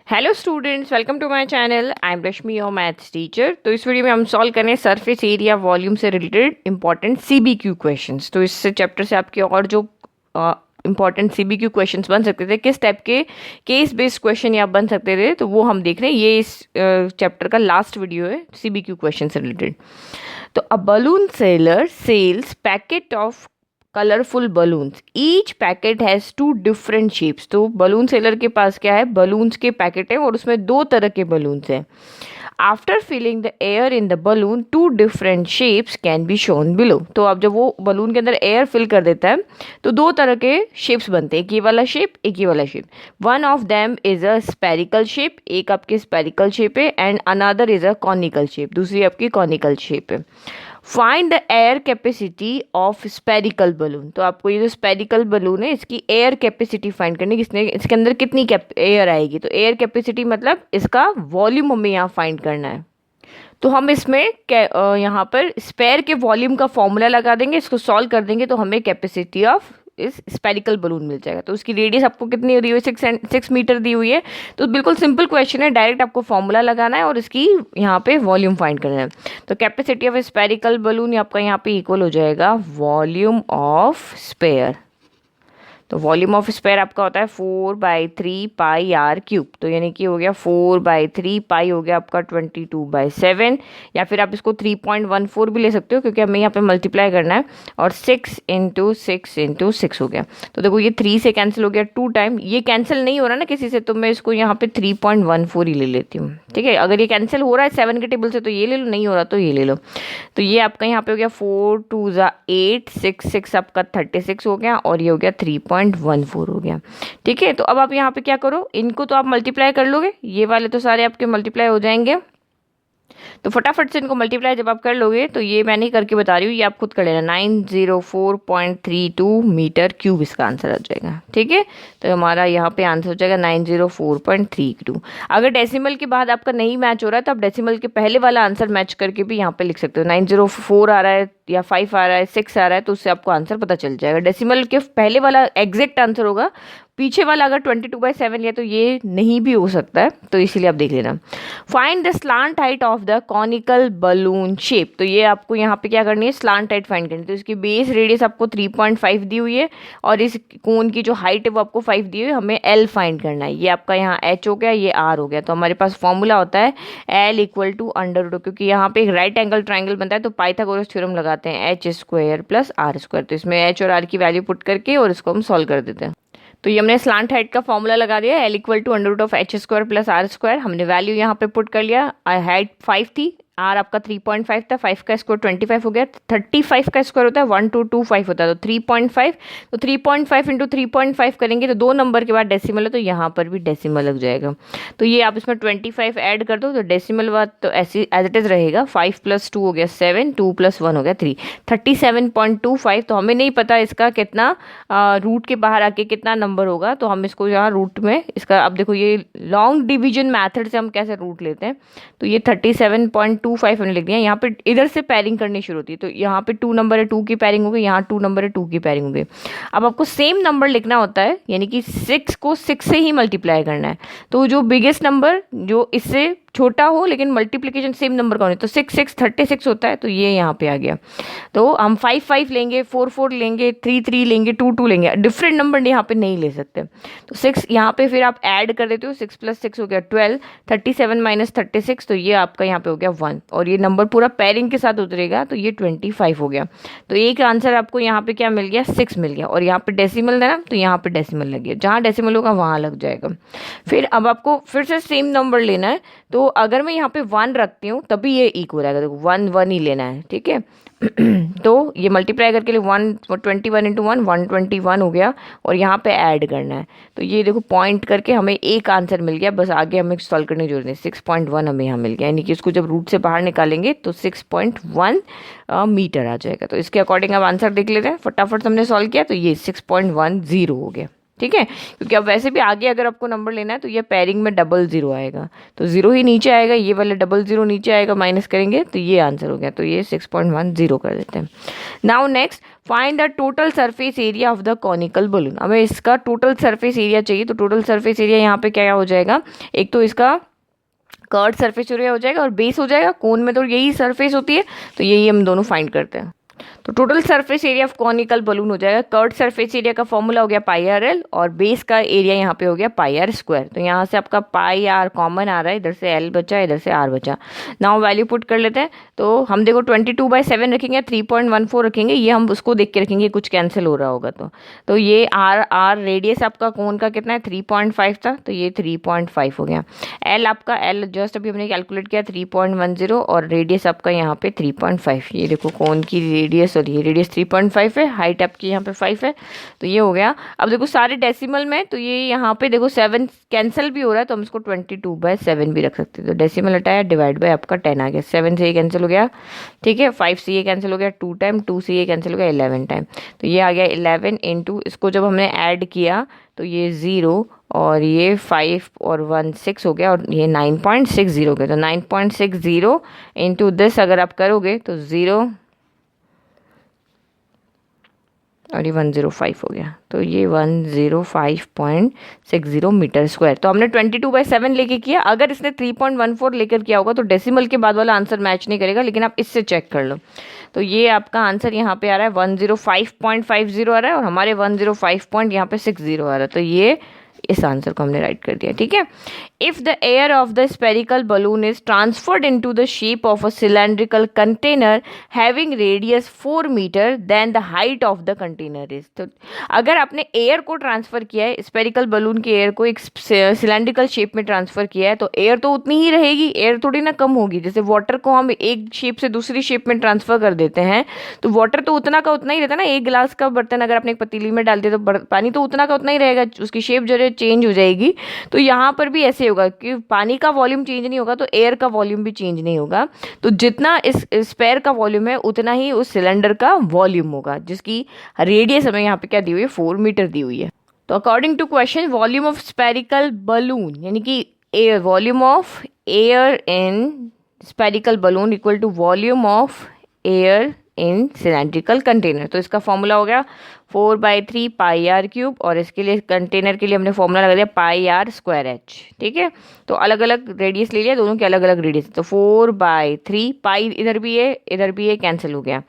Hello students, welcome to my channel. I am Rashmi, your maths teacher. तो इस video में हम सॉल्व करें सरफेस एरिया वॉल्यूम से रिलेटेड इंपॉर्टेंट सीबीक्यू क्वेश्चंस। तो इस चैप्टर से आपके और जो इंपॉर्टेंट सीबीक्यू क्वेश्चंस बन सकते थे, किस टाइप के केस बेस्ड क्वेश्चन या बन सकते थे, तो वो हम देख रहे हैं। ये इस चैप्टर का लास्ट वीडियो है सीबीक्यू क्वेश्चन से रिलेटेड। तो a balloon seller sells packet of colourful balloons, each packet has two different shapes. तो बलून सेलर के पास क्या है, बलून्स के पैकेट है और उसमें दो तरह के बलून्स हैं। After filling the air in the balloon, two different shapes can be shown below. तो अब जब वो बलून के अंदर एयर फिल कर देता है तो दो तरह के शेप्स बनते हैं, एक ये वाला शेप, एक ये वाला shape. One of them is a spherical shape, एक आपकी स्पेरिकल शेप है, and another is a conical shape, दूसरी आपकी कॉनिकल शेप है। Find the air capacity of spherical balloon. तो आपको ये जो स्पेरिकल बलून है इसकी एयर कैपेसिटी फाइंड करनी है, इसके अंदर कितनी एयर आएगी। तो एयर कैपेसिटी मतलब इसका वॉल्यूम हमें यहाँ फाइंड करना है। तो हम इसमें यहाँ पर स्पेयर के वॉल्यूम का फॉर्मूला लगा देंगे, इसको सॉल्व कर देंगे तो हमें कैपेसिटी ऑफ इस स्पेरिकल बलून मिल जाएगा। तो उसकी रेडियस आपको कितनी दी हुई है, 6 मीटर दी हुई है। तो बिल्कुल सिंपल क्वेश्चन है, डायरेक्ट आपको फॉर्मूला लगाना है और इसकी यहाँ पे वॉल्यूम फाइंड करना है। तो कैपेसिटी ऑफ स्पेरिकल बलून आपका यहाँ पे इक्वल हो जाएगा वॉल्यूम ऑफ स्पेयर। तो वॉल्यूम ऑफ स्पेयर आपका होता है 4/3 पाई आर क्यूब। तो यानी कि हो गया 4/3 पाई, हो गया आपका 22/7, या फिर आप इसको 3.14 भी ले सकते हो क्योंकि हमें यहाँ पे मल्टीप्लाई करना है। और 6 × 6 हो गया। तो देखो ये 3 से कैंसिल हो गया 2 टाइम, ये कैंसिल नहीं हो रहा ना किसी से, तो मैं इसको यहाँ पे 3.14 ही ले लेती हूँ। ठीक है, अगर ये कैंसिल हो रहा है 7 के टेबल से तो ये ले लो, नहीं हो रहा तो ये ले लो। तो ये आपका यहाँ पे हो गया 4 2 8, 6 आपका 36 हो गया, और ये हो गया 3.14 हो गया। ठीक है, तो अब आप यहाँ पे क्या करो, इनको तो आप मल्टीप्लाई कर लोगे, ये वाले तो सारे आपके मल्टीप्लाई हो जाएंगे। तो फटाफट से इनको मल्टीप्लाई जब आप कर लोगे, तो ये मैं नहीं करके बता रही हूँ, ये आप खुद कर लेना। 904.32 मीटर क्यूब इसका आंसर आ जाएगा। ठीक है, तो हमारा यहाँ पे आंसर हो जाएगा 904.32। अगर डेसिमल के बाद आपका नहीं मैच हो रहा है तो आप डेसिमल के पहले वाला आंसर मैच करके भी यहाँ पे लिख सकते हो। 904 आ रहा है या 5 आ रहा है, 6 आ रहा है, तो उससे आपको आंसर पता चल जाएगा। डेसिमल के पहले वाला एग्जैक्ट आंसर होगा, पीछे वाला अगर 22/7 है तो ये नहीं भी हो सकता है, तो इसीलिए आप देख लेना। Find the slant height of the conical balloon shape. तो ये आपको यहाँ पे क्या करनी है, स्लांट हाइट फाइंड करनी है। तो इसकी बेस रेडियस आपको 3.5 दी हुई है और इस कोन की जो हाइट है वो आपको 5 दी हुई है। हमें एल फाइंड करना है। ये आपका यहाँ एच हो गया, ये आर हो गया। तो हमारे पास फॉर्मूला होता है एल इक्वल टू √, क्योंकि यहाँ पे एक राइट एंगल ट्राइंगल बनता है तो पाइथागोरस थ्योरम लगाते हैं, h² + r²। तो इसमें एच और आर की वैल्यू पुट करके और इसको हम सॉल्व कर देते हैं। तो ये हमने स्लांट हाइट का फॉर्मूला लगा दिया, L equal to √h² + r²। हमने वैल्यू यहाँ पे पुट कर लिया। हाइट 5 थी, आर आपका 3.5 था, 5 का स्क्वायर 25 हो गया। 35 का स्क्वायर होता है 1225 होता है, तो 3.5। तो 3.5 × 3.5 करेंगे तो 2 नंबर के बाद डेसिमल है, तो यहाँ पर भी डेसिमल लग जाएगा। तो ये आप इसमें 25 ऐड कर दो तो डेसिमल बात तो ऐसी एज इट इज रहेगा। 5 + 2 हो गया 7, 2 + 1 हो गया 3, 37.25। तो हमें नहीं पता इसका कितना रूट के बाहर आके कितना नंबर होगा, तो हम इसको यहाँ रूट में इसका, अब देखो ये लॉन्ग डिवीजन मैथड से हम कैसे रूट लेते हैं। तो ये 37.25 हमने लिख दिया। यहाँ पे इधर से पैरिंग करनी शुरू होती है, तो यहाँ पे 2 नंबर है, 2 की पैरिंग हो गई, यहाँ 2 नंबर है, 2 की पैरिंग हो गई। अब आपको सेम नंबर लिखना होता है, यानी कि 6 को 6 से ही मल्टीप्लाई करना है। तो जो बिगेस्ट नंबर जो इससे छोटा हो लेकिन मल्टीप्लिकेशन सेम नंबर का होने, तो 6 6 36 होता है, तो ये यहाँ पे आ गया। तो हम 5 5 लेंगे, 4 4 लेंगे, 3 3 लेंगे, 2 2 लेंगे, डिफरेंट नंबर यहाँ पे नहीं ले सकते। तो 6 यहाँ पे फिर आप ऐड कर देते हो, 6 + 6 हो गया 12, 37 - 36, तो ये आपका यहाँ पे हो गया 1, और ये नंबर पूरा पैरिंग के साथ उतरेगा तो ये 25 हो गया। तो एक आंसर आपको यहाँ पे क्या मिल गया, 6 मिल गया। और यहाँ पे डेसिमल है ना, तो यहाँ पे डेसिमल लग गया, जहाँ डेसिमल होगा वहाँ लग जाएगा। फिर अब आपको फिर से सेम नंबर लेना है। तो अगर मैं यहाँ पे 1 रखती हूँ तभी ये इक्वल आएगा। देखो 1 1 ही लेना है, ठीक है। तो ये मल्टीप्लाई करके लिए 121 × 1 121 हो गया, और यहाँ पे ऐड करना है। तो ये देखो पॉइंट करके हमें एक आंसर मिल गया, बस आगे हमें सॉल्व करने की जरूरत नहीं। 6.1 हमें यहाँ मिल गया, यानी कि इसको जब रूट से बाहर निकालेंगे तो 6.1 मीटर आ जाएगा। तो इसके अकॉर्डिंग अब आंसर देख लेते हैं। फटाफट हमने सॉल्व किया तो ये 6.10 हो गया। ठीक है, क्योंकि अब वैसे भी आगे अगर आपको नंबर लेना है तो ये पेयरिंग में डबल जीरो आएगा, तो जीरो ही नीचे आएगा, ये वाला डबल जीरो नीचे आएगा, माइनस करेंगे तो ये आंसर हो गया, तो ये 6.10 कर देते हैं। Now next, find the total surface area of the conical balloon. हमें इसका टोटल सरफेस एरिया चाहिए, तो टोटल सरफेस एरिया यहाँ पे क्या हो जाएगा, एक तो इसका कर्ड सरफेस एरिया हो जाएगा और बेस हो जाएगा, कोन में तो यही सरफेस होती है, तो यही हम दोनों फाइंड करते हैं। तो total surface area of conical balloon हो जाएगा, कर्ड सरफेस एरिया का फॉर्मूला हो गया पाई आर एल, और बेस का एरिया यहाँ पे हो गया पाई आर स्क्वायर। तो यहाँ से आपका पाई आर कॉमन आ रहा है, इधर से एल बचा, इधर से आर बचा। नाउ वैल्यू पुट कर लेते हैं, तो हम देखो 22/7 रखेंगे, 3.14 रखेंगे, ये हम उसको देख के रखेंगे कुछ कैंसिल हो रहा होगा तो ये आर रेडियस आपका कोन का कितना है 3.5 था, तो ये 3.5 हो गया। एल आपका एल जस्ट अभी हमने कैलकुलेट किया 3.10, और रेडियस आपका यहाँ पे 3.5। ये देखो कोन की रेडियस, और ये रेडियस 3.5 है, हाइट आपकी यहाँ पे 5 है, तो ये हो गया। अब देखो सारे डेसिमल में, तो ये यहाँ पे देखो 7 कैंसिल भी हो रहा है, तो हम इसको 22/7 भी रख सकते हैं। तो डेसिमल हटाया, डिवाइड बाय आपका 10 आ गया, 7 से ये कैंसिल हो गया, ठीक है, 5 से ये कैंसिल हो गया 2 टाइम, 2 से ये कैंसिल हो गया 11 टाइम, तो ये आ गया 11 इंटू, इसको जब हमने ऐड किया तो ये 0 और ये 5 और 1 6 हो गया, और ये 9.60 हो गया। तो 9.60 इंटू दिस अगर आप करोगे तो 0 और ये 105 हो गया, तो ये 105.60 मीटर स्क्वायर। तो हमने 22/7 लेके किया, अगर इसने 3.14 लेकर किया होगा तो डेसिमल के बाद वाला आंसर मैच नहीं करेगा, लेकिन आप इससे चेक कर लो। तो ये आपका आंसर यहाँ पे आ रहा है 105.50 आ रहा है, और हमारे 105 यहाँ पे 60 आ रहा है, तो ये इस आंसर को हमने राइट कर दिया, ठीक है। If the air of the spherical balloon is transferred into the shape of a cylindrical container having radius 4 metre, then the height of the container is. तो अगर आपने एयर को ट्रांसफर किया है, स्पेरिकल बलून के एयर को एक cylindrical shape में ट्रांसफर किया है, तो एयर तो उतनी ही रहेगी, एयर थोड़ी ना कम होगी। जैसे वाटर को हम एक शेप से दूसरी शेप में ट्रांसफर कर देते हैं, तो वाटर तो उतना का उतना ही रहता है ना। एक गिलास का बर्तन अगर आपने एक पतीली में डाल दिया तो पानी तो उतना का उतना ही रहेगा, उसकी शेप जो है चेंज हो जाएगी। तो यहाँ पर भी ऐसे होगा कि पानी का वॉल्यूम चेंज नहीं होगा तो एयर का वॉल्यूम भी चेंज नहीं होगा। तो जितना इस स्पेयर का वॉल्यूम है उतना ही उस सिलेंडर का वॉल्यूम होगा, जिसकी रेडियस हमें यहाँ पे क्या दी हुई है 4 मीटर दी हुई है। तो according to question, volume of spherical balloon यानी कि air, volume of air in spherical balloon equal to volume of air in cylindrical container. तो इसका फॉर्मूला हो गया 4/3 पाई आर क्यूब, और इसके लिए कंटेनर के लिए हमने फॉर्मूला लगा दिया पाई आर स्क्वायर एच, ठीक है। तो अलग अलग रेडियस ले लिया, दोनों के अलग अलग रेडियस, तो 4/3 पाई इधर भी है इधर भी है, कैंसिल हो गया,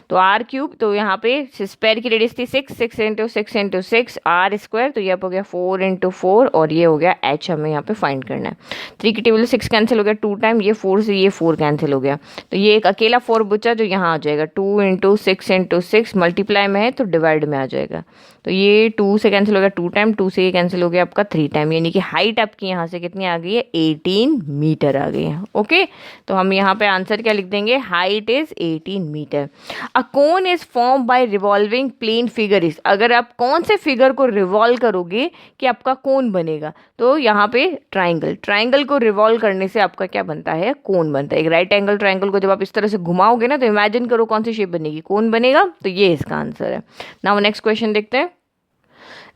तो आर क्यूब, तो यहाँ पे स्पेयर की रेडियस थी 6 6 इंटू 6 इंटू 6 आर स्क्वायर, तो ये हो गया 4 इंटू 4, और ये हो गया एच, हमें यहाँ पे फाइंड करना है। 3 की टेबल 6 कैंसिल हो गया 2 टाइम, ये 4 से ये 4 कैंसिल हो गया, तो ये एक अकेला 4 बचा जो यहाँ आ जाएगा, 2 इंटू 6 इंटू 6 मल्टीप्लाई में है तो डिवाइड में आ जाएगा, तो ये 2 से कैंसिल हो गया 2 टाइम, 2 से ये कैंसिल हो गया आपका 3 टाइम, यानी कि हाइट आपकी यहाँ से कितनी आ गई है 18 मीटर आ गई है। ओके, तो हम यहाँ पे आंसर क्या लिख देंगे, height is 18 metre. A cone is form by revolving plane figure is. अगर आप कौन से फिगर को रिवॉल्व करोगे कि आपका कोन बनेगा, तो यहाँ पे ट्राइंगल को रिवॉल्व करने से आपका क्या बनता है, कोन बनता है। एक राइट एंगल ट्राइंगल को जब आप इस तरह से घुमाओगे ना, तो इमेजिन करो कौन सी शेप बनेगी, कोन बनेगा, तो ये इसका आंसर है। नाउ नेक्स्ट क्वेश्चन देखते हैं।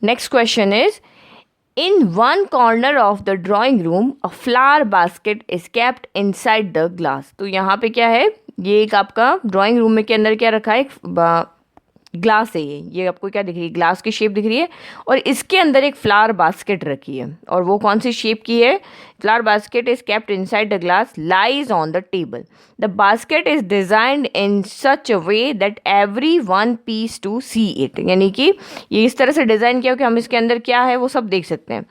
Next question is, in one corner of the drawing room a flower basket is kept inside the glass। तो यहाँ पे क्या है, ये एक आपका ड्राइंग रूम में के अंदर क्या रखा है, ग्लास है, ये आपको क्या दिख रही है, ग्लास की शेप दिख रही है, और इसके अंदर एक फ्लावर बास्केट रखी है, और वो कौन सी शेप की है, flower basket is kept inside the glass, lies on the table, the basket is designed in such a way that every one piece to see it. यानी कि ये इस तरह से डिजाइन किया कि हम इसके अंदर क्या है वो सब देख सकते हैं।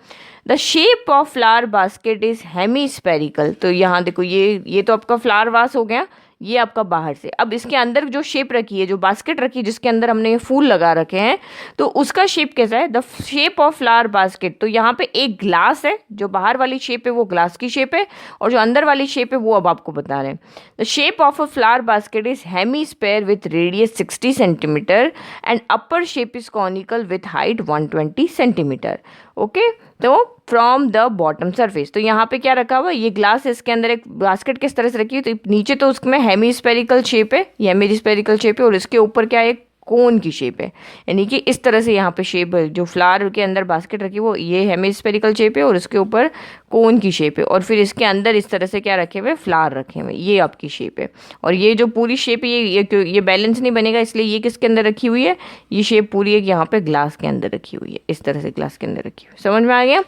The shape of flower basket is hemispherical. तो यहाँ देखो, ये तो आपका फ्लावर वास हो गया, ये आपका बाहर से। अब इसके अंदर जो शेप रखी है, जो बास्केट रखी है जिसके अंदर हमने ये फूल लगा रखे हैं, तो उसका शेप कैसा है, the shape of flower basket. तो यहाँ पे एक ग्लास है, जो बाहर वाली शेप है वो ग्लास की शेप है, और जो अंदर वाली शेप है वो अब आपको बता रहे हैं। The shape of a flower basket is hemisphere with radius 60 centimetre and upper shape is conical with height 120 centimetre. Okay, तो फ्रॉम द बॉटम सरफेस, तो यहाँ पे क्या रखा हुआ है, ये ग्लास है, इसके अंदर एक बास्केट किस तरह से रखी है, तो नीचे तो उसमें हेमी स्पेरिकल शेप है, ये हेमी स्पेरिकल शेप है, और इसके ऊपर क्या है, कोन की शेप है, यानी कि इस तरह से यहाँ पे शेप जो फ्लावर के अंदर बास्केट रखी वो ये हेमिस्फेरिकल शेप है और उसके ऊपर कोन की शेप है, और फिर इसके अंदर इस तरह से क्या रखे हुए, फ्लावर रखे हुए, ये आपकी शेप है। और ये जो पूरी शेप है ये बैलेंस नहीं बनेगा, इसलिए ये किसके अंदर रखी हुई है, ये शेप पूरी है यहाँ पे ग्लास के अंदर रखी हुई है, इस तरह से ग्लास के अंदर रखी हुई है। समझ में आ गया।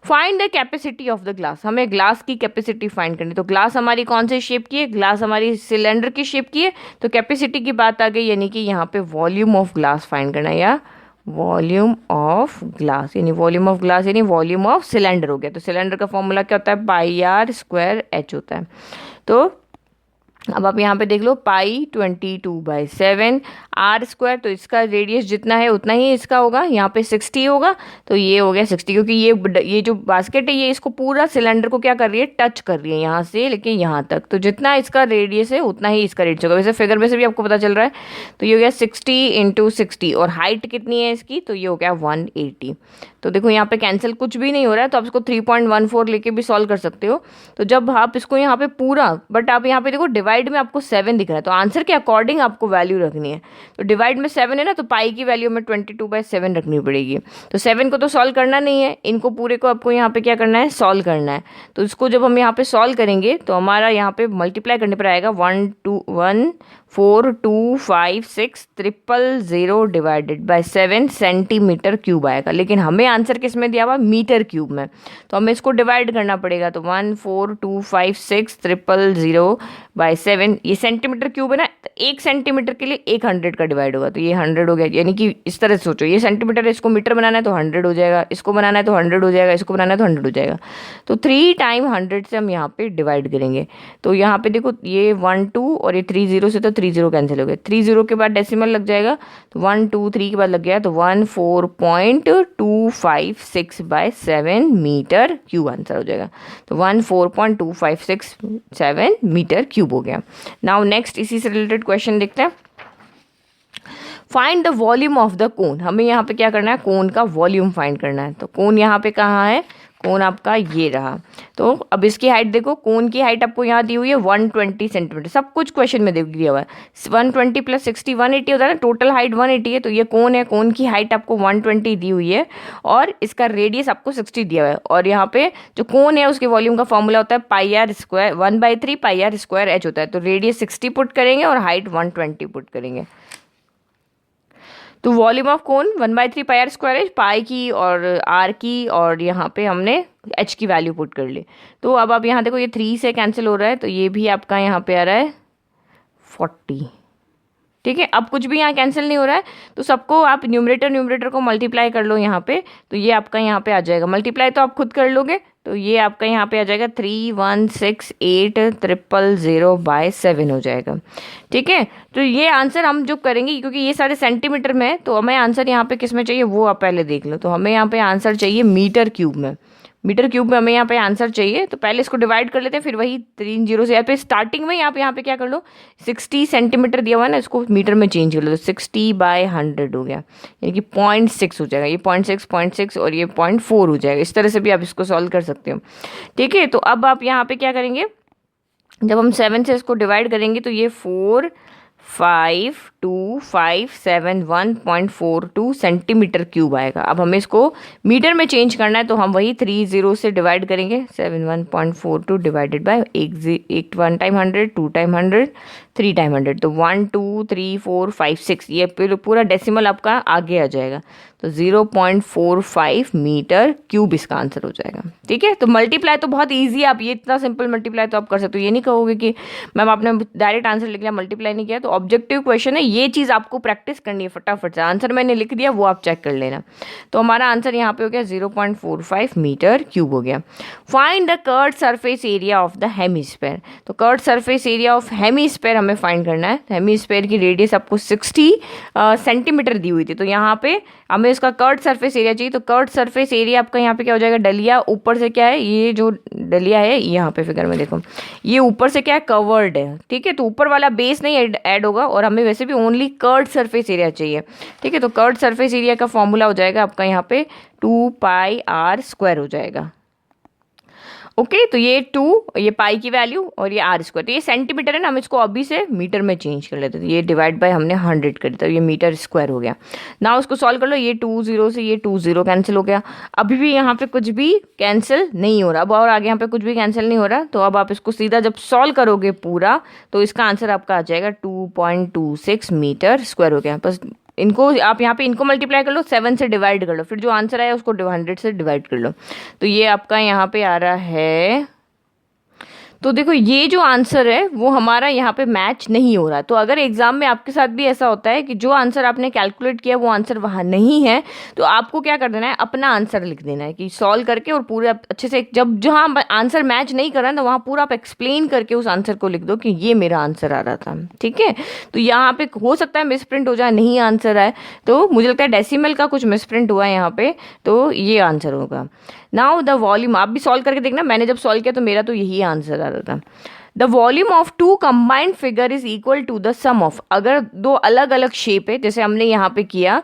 Find the capacity of the glass, हमें ग्लास की कैपेसिटी फाइंड करनी। तो ग्लास हमारी कौन से शेप की है, ग्लास हमारी सिलेंडर की शेप की है, तो कैपेसिटी की बात आ गई, यानी कि यहाँ पे वॉल्यूम ऑफ ग्लास फाइंड करना है, या वॉल्यूम ऑफ ग्लास, यानी वॉल्यूम ऑफ ग्लास यानी वॉल्यूम ऑफ सिलेंडर हो गया। तो सिलेंडर का फॉर्मूला क्या होता है, पाई आर स्क्वायर एच होता है। तो अब आप यहाँ पे देख लो, पाई 22/7 आर स्क्वायर, तो इसका रेडियस जितना है उतना ही इसका होगा, यहाँ पे 60 होगा, तो ये हो गया 60, क्योंकि ये जो बास्केट है ये इसको पूरा सिलेंडर को क्या कर रही है, टच कर रही है यहाँ से लेके यहाँ तक, तो जितना इसका रेडियस है उतना ही इसका रेडियस होगा। वैसे फिगर में से भी आपको पता चल रहा है, तो ये हो गया 60 × 60, और हाइट कितनी है इसकी, तो ये हो गया 180। तो देखो यहाँ पे कैंसिल कुछ भी नहीं हो रहा है, तो आप इसको 3.14 लेके भी सॉल्व कर सकते हो। तो जब आप इसको यहाँ पे पूरा, बट आप यहाँ पे देखो डिवाइड में आपको 7 दिख रहा है, तो आंसर के अकॉर्डिंग आपको वैल्यू रखनी है। तो डिवाइड में 7 है ना, तो पाई की वैल्यू में 22/7 रखनी पड़ेगी। तो 7 को तो सॉल्व करना नहीं है, इनको पूरे को आपको यहाँ पे क्या करना है, सॉल्व करना है। तो इसको जब हम यहाँ पे सॉल्व करेंगे तो हमारा यहाँ पे मल्टीप्लाई करने पर आएगा 1425600 डिवाइडेड बाय 7 सेंटीमीटर क्यूब आएगा, लेकिन हमें आंसर किस में दिया हुआ, मीटर क्यूब में, तो हमें इसको डिवाइड करना पड़ेगा। तो 1425600 बाय 7, ये सेंटीमीटर क्यूब है ना, तो 1 सेंटीमीटर के लिए 100 का डिवाइड होगा, तो ये 100 हो गया। यानी कि इस तरह से सोचो, ये सेंटीमीटर है, इसको मीटर बनाना है तो 100 हो जाएगा, इसको बनाना है तो 100 हो जाएगा, इसको बनाना है तो 100 हो जाएगा। तो 3 टाइम 100 से हम यहाँ पे डिवाइड करेंगे। तो यहाँ पे देखो ये 1 2 और ये 3 0 से, तो 3 0 कैंसिल हो गए, 3 0 के बाद डेसिमल लग जाएगा, तो 1 2 3 के बाद लग गया, तो 14.256/7 मीटर क्यूब आंसर हो जाएगा। तो 14.2567 मीटर क्यूब हो गया। नाउ नेक्स्ट इसी से रिलेटेड क्वेश्चन देखते हैं। Find the volume of the cone, हमें यहाँ पे क्या करना है, कोन का वॉल्यूम फाइंड करना है। तो कोन यहाँ पे कहाँ है, कोन आपका ये रहा। तो अब इसकी हाइट देखो, कोन की हाइट आपको यहाँ दी हुई है 120 सेंटीमीटर, सब कुछ क्वेश्चन में दिया हुआ है। 120 + 60 180 होता है ना, टोटल हाइट 180 है, तो ये कोन है, कोन की हाइट आपको 120 दी हुई है और इसका रेडियस आपको 60 दिया हुआ है। और यहाँ पे जो कोन है उसके वॉल्यूम का फॉर्मूला होता है pi r square 1/3 pi r square H होता है। तो रेडियस 60 पुट करेंगे और हाइट 120 पुट करेंगे। तो volume of cone 1/3 pi r square H, pi की और आर की, और यहाँ पे हमने एच की वैल्यू पुट कर ली। तो अब आप यहाँ देखो, ये 3 से कैंसिल हो रहा है, तो ये भी आपका यहाँ पे आ रहा है 40। ठीक है, अब कुछ भी यहाँ कैंसिल नहीं हो रहा है, तो सबको आप न्यूमरेटर को मल्टीप्लाई कर लो यहाँ पे, तो ये आपका यहाँ पे आ जाएगा। मल्टीप्लाई तो आप खुद कर लोगे, तो ये आपका यहाँ पे आ जाएगा 3168000/7 हो जाएगा। ठीक है, तो ये आंसर हम जो करेंगे, क्योंकि ये सारे सेंटीमीटर में है, तो हमें आंसर यहाँ पे किस में चाहिए वो आप पहले देख लो। तो हमें यहाँ पे आंसर चाहिए मीटर क्यूब में, मीटर क्यूब में हमें यहाँ पे आंसर चाहिए। तो पहले इसको डिवाइड कर लेते हैं, फिर वही 3 0 से यहाँ पे स्टार्टिंग में यहाँ पे क्या कर लो, 60 सेंटीमीटर दिया हुआ है ना, इसको मीटर में चेंज कर लो, तो 60/100 हो गया, यानी कि 0.6 हो जाएगा। ये 0.6 और ये 0.4 हो जाएगा। इस तरह से भी आप इसको सॉल्व कर सकते हो। ठीक है, तो अब आप यहाँ पे क्या करेंगे, जब हम 7 से इसको डिवाइड करेंगे तो ये 452,571.42 सेंटीमीटर क्यूब आएगा। अब हमें इसको मीटर में चेंज करना है, तो हम वही 3 0 से डिवाइड करेंगे, 71.42 divided by 1 time 100 2 time 100 3 time 100, तो 1 2 3 4 5 6, ये पूरा डेसिमल आपका आगे आ जाएगा। तो 0.45 मीटर क्यूब इसका आंसर हो जाएगा। ठीक है, तो मल्टीप्लाई तो बहुत ईजी है, आप ये इतना सिंपल मल्टीप्लाई तो आप कर सकते हो। ये नहीं कहोगे कि मैम आपने डायरेक्ट आंसर लिख लिया, मल्टीप्लाई नहीं किया। तो ऑब्जेक्टिव क्वेश्चन है, ये चीज़ आपको प्रैक्टिस करनी है फटाफट से। आंसर मैंने लिख दिया, वो आप चेक कर लेना। तो हमारा आंसर यहाँ पे हो गया 0.45 मीटर क्यूब हो गया। Find the curved surface area of the hemisphere, तो curved surface area of hemisphere हमें फाइंड करना है। हेमिस्फेयर की रेडियस आपको 60 सेंटीमीटर दी हुई थी, तो यहाँ पे हमें इसका कर्व्ड सरफेस एरिया चाहिए। तो कर्व्ड सरफेस एरिया आपका यहाँ पे क्या हो जाएगा, डलिया ऊपर से क्या है, ये जो डलिया है यहाँ पे फिगर में देखो, ये ऊपर से क्या है, कवर्ड है। ठीक है, तो ऊपर वाला बेस नहीं ऐड होगा, और हमें वैसे भी ओनली कर्व्ड सरफेस एरिया चाहिए। ठीक है, तो कर्व्ड सरफेस एरिया का फॉर्मूला हो जाएगा आपका यहाँ पे 2 पाई आर स्क्वायर हो जाएगा। ओके, तो ये 2, ये पाई की वैल्यू और ये आर स्क्वायर, तो ये सेंटीमीटर है ना, हम इसको अभी से मीटर में चेंज कर लेते हैं। ये डिवाइड बाय हमने 100 कर दिया, तो ये मीटर स्क्वायर हो गया ना। उसको सॉल्व कर लो, ये 2 0 से ये 2 0 कैंसिल हो गया। अभी भी यहाँ पे कुछ भी कैंसिल नहीं हो रहा, अब और आगे यहाँ पे कुछ भी कैंसिल नहीं हो रहा। तो अब आप इसको सीधा जब सॉल्व करोगे पूरा, तो इसका आंसर आपका आ जाएगा 2.26 मीटर स्क्वायर हो गया। बस इनको आप यहाँ पे इनको मल्टीप्लाई कर लो, 7 से डिवाइड कर लो, फिर जो आंसर आया उसको 100 से डिवाइड कर लो। तो ये आपका यहाँ पे आ रहा है, तो देखो ये जो आंसर है वो हमारा यहाँ पे मैच नहीं हो रहा। तो अगर एग्जाम में आपके साथ भी ऐसा होता है कि जो आंसर आपने कैलकुलेट किया वो आंसर वहाँ नहीं है, तो आपको क्या कर देना है, अपना आंसर लिख देना है कि सॉल्व करके, और पूरे अच्छे से जब जहाँ आंसर मैच नहीं कर रहा है तो वहाँ पूरा आप एक्सप्लेन करके उस आंसर को लिख दो कि ये मेरा आंसर आ रहा था। ठीक है, तो यहाँ पे हो सकता है मिसप्रिंट हो जाए, नहीं आंसर आए, तो मुझे लगता है डेसिमल का कुछ मिसप्रिंट हुआ है यहाँ पे, तो ये आंसर होगा। नाउ द वॉल्यूम, आप भी सॉल्व करके देखना, मैंने जब सॉल्व किया तो मेरा तो यही आंसर आ रहा था। The volume of two combined figure is equal to the sum of, अगर दो अलग अलग शेप है, जैसे हमने यहाँ पे किया,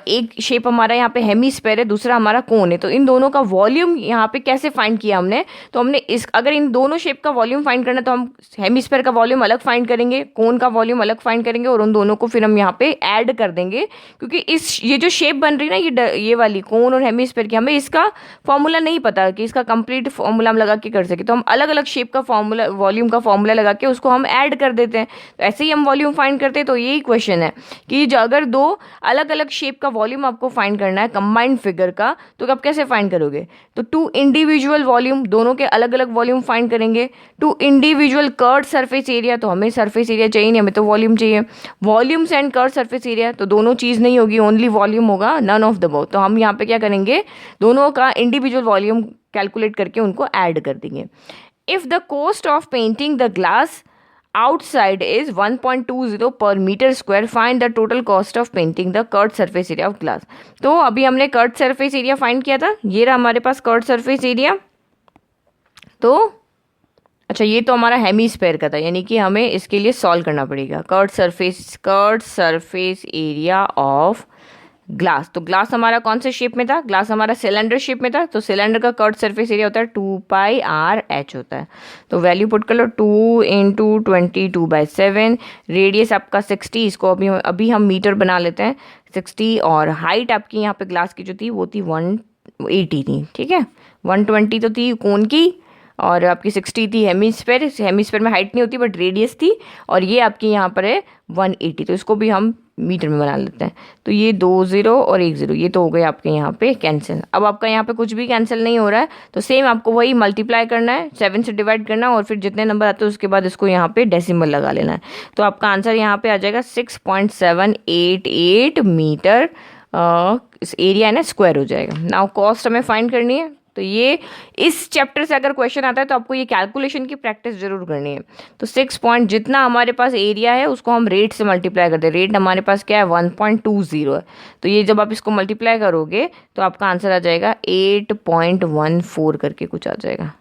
एक शेप हमारा यहाँ पे हेमीस्फेयर है, दूसरा हमारा कोन है, तो इन दोनों का वॉल्यूम यहाँ पे कैसे फाइंड किया हमने, तो हमने इस, अगर इन दोनों शेप का वॉल्यूम फाइंड करना तो हम हेमीस्फेयर का वॉल्यूम अलग फाइंड करेंगे, कोन का वॉल्यूम अलग फाइंड करेंगे, और उन दोनों को फिर हम यहाँ पे ऐड कर देंगे, क्योंकि इस ये जो शेप बन रही है ना, ये वाली कोन और हेमीस्फेयर की, हमें इसका फॉर्मूला नहीं पता कि इसका कंप्लीट फॉर्मूला हम लगा के कर सके, तो हम अलग अलग शेप का फॉर्मूला, वॉल्यूम का फॉर्मूला लगा के उसको हम ऐड कर देते हैं, तो ऐसे ही हम वॉल्यूम फाइंड करते हैं। तो यही क्वेश्चन है कि जो अगर दो अलग अलग शेप का वॉल्यूम आपको फाइंड करना है कंबाइंड फिगर का, तो आप कैसे फाइंड करोगे, तो टू इंडिविजुअल वॉल्यूम, दोनों के अलग अलग वॉल्यूम फाइंड करेंगे। Two individual curve surface area, तो हमें सरफेस एरिया चाहिए नहीं, हमें तो वॉल्यूम चाहिए। Volumes and curve surface area, तो दोनों चीज़ नहीं होगी, ओनली वॉल्यूम होगा, नन ऑफ द बोथ। तो हम यहाँ पे क्या करेंगे, दोनों का इंडिविजुअल वॉल्यूम कैलकुलेट करके उनको ऐड कर देंगे। If the cost of painting the glass outside is 1.20 per meter square, find the total cost of painting the curved surface area of glass। तो अभी हमने कर्व्ड सरफेस एरिया फाइंड किया था, ये रहा हमारे पास कर्व्ड सरफेस एरिया। तो अच्छा, ये तो हमारा हेमीस्फेयर का था, यानी कि हमें इसके लिए सॉल्व करना पड़ेगा। Curved surface area of glass, तो ग्लास हमारा कौन से शेप में था, ग्लास हमारा सिलेंडर शेप में था, तो सिलेंडर का कर्व्ड सरफेस एरिया होता है 2πr/h होता है। तो वैल्यू पुट कर लो, 2 × 22/7, रेडियस आपका 60, इसको अभी हम मीटर बना लेते हैं 60, और हाइट आपकी यहाँ पे ग्लास की जो थी वो थी 180 थी। ठीक है, 120 तो थी कोन की, और आपकी 60 थी हेमीस्फेयर में हाइट नहीं होती बट रेडियस थी, और ये आपकी यहाँ पर है 180, तो इसको भी हम मीटर में बना लेते हैं। तो ये 2 0 और 1 0, ये तो हो गए आपके यहाँ पे कैंसिल। अब आपका यहाँ पे कुछ भी कैंसिल नहीं हो रहा है, तो सेम आपको वही मल्टीप्लाई करना है, 7 से डिवाइड करना है, और फिर जितने नंबर आते हैं उसके बाद इसको यहाँ पे डेसिमल लगा लेना है। तो आपका आंसर यहाँ पे आ जाएगा 6.788 मीटर एरिया है ना, स्क्वायर हो जाएगा। नाउ कॉस्ट हमें फाइंड करनी है, तो ये इस चैप्टर से अगर क्वेश्चन आता है तो आपको ये कैलकुलेशन की प्रैक्टिस जरूर करनी है। तो 6 पॉइंट, जितना हमारे पास एरिया है उसको हम रेट से मल्टीप्लाई करते हैं, रेट हमारे पास क्या है 1.20 है, तो ये जब आप इसको मल्टीप्लाई करोगे तो आपका आंसर आ जाएगा 8.14 करके कुछ आ जाएगा,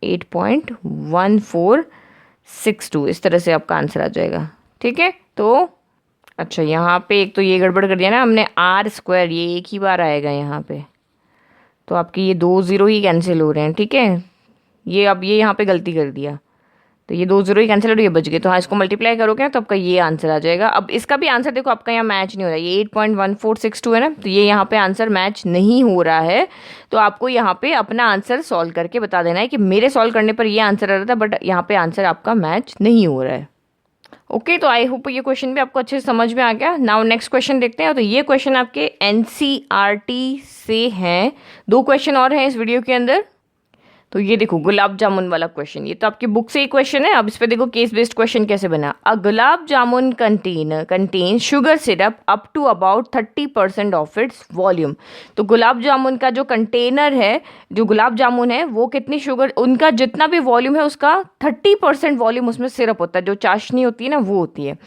8.1462, इस तरह से आपका आंसर आ जाएगा। ठीक है, तो अच्छा यहाँ पे एक तो ये गड़बड़ कर दिया ना हमने, r², ये एक ही बार आएगा यहाँ पे, तो आपकी ये 2 0 ही कैंसिल हो रहे हैं। ठीक है, ये अब ये यहाँ पे गलती कर दिया, तो ये 2 0 ही कैंसिल हो रही है, बच गए। तो हाँ, इसको मल्टीप्लाई करोगे तो आपका ये आंसर आ जाएगा। अब इसका भी आंसर देखो, आपका यहाँ मैच नहीं हो रहा है, ये 8.1462 है ना, तो ये यहाँ पे आंसर मैच नहीं हो रहा है। तो आपको यहाँ पे अपना आंसर सॉल्व करके बता देना है कि मेरे सॉल्व करने पर ये आंसर आ रहा था, बट यहाँ पे आंसर आपका मैच नहीं हो रहा है। ओके, तो आई होप ये क्वेश्चन भी आपको अच्छे से समझ में आ गया। नाउ नेक्स्ट क्वेश्चन देखते हैं। तो ये क्वेश्चन आपके एनसीईआरटी से हैं, 2 क्वेश्चन और हैं इस वीडियो के अंदर। तो ये देखो गुलाब जामुन वाला क्वेश्चन, ये तो आपकी बुक से ही क्वेश्चन है। अब इस पे देखो केस बेस्ड क्वेश्चन कैसे बना। A gulab jamun contain sugar syrup up to about 30% of its volume. तो गुलाब जामुन का जो कंटेनर है, जो गुलाब जामुन है, वो कितनी शुगर, उनका जितना भी वॉल्यूम है उसका 30% वॉल्यूम उसमें सिरप होता है, जो चाशनी होती है ना वो होती है।